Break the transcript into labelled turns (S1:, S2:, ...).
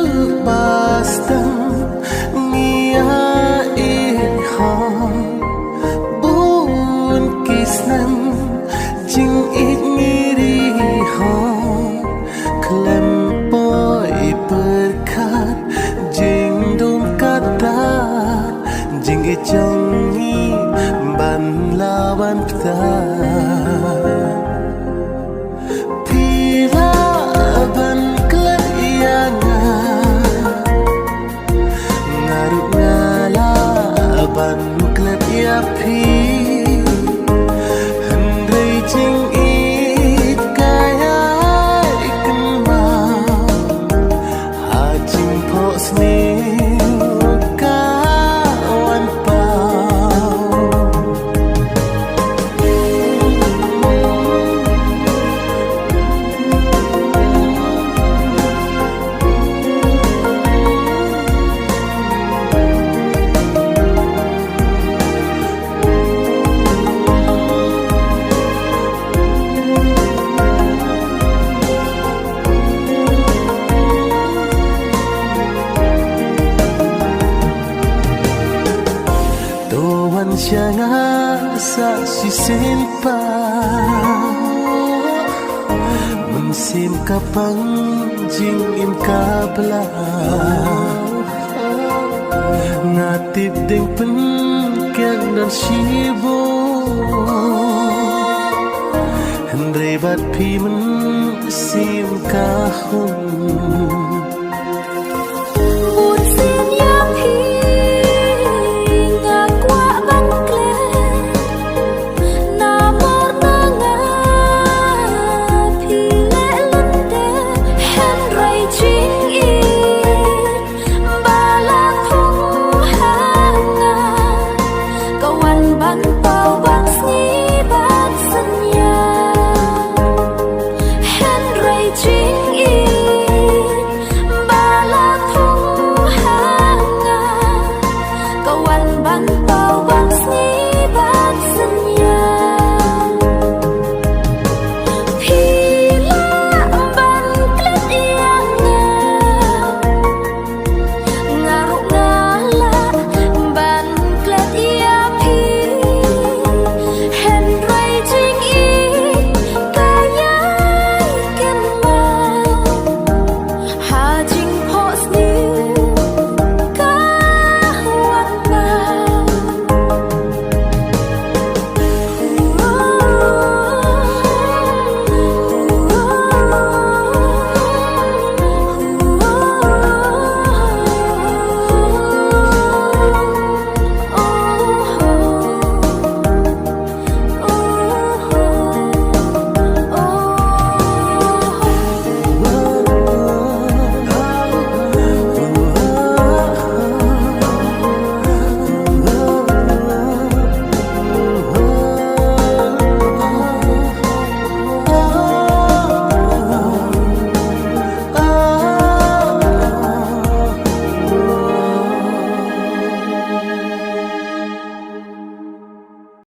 S1: lepaskan Nia ihong Bun kisnan Jing it ngiri hong Kelempoi berkat Jing dum kata Jing ijongi Ban lawan peta Pila ban kelayangan Ngaruk ngala ban klep yapi Hendrai jing it kaya ikan mau Hajing pok sni kawan pau Tuan sianga sa sisimpa Mensim kapang jing im kabla Ngatip ding pen kiang dan sibo Hendrai bat pi men sim kahun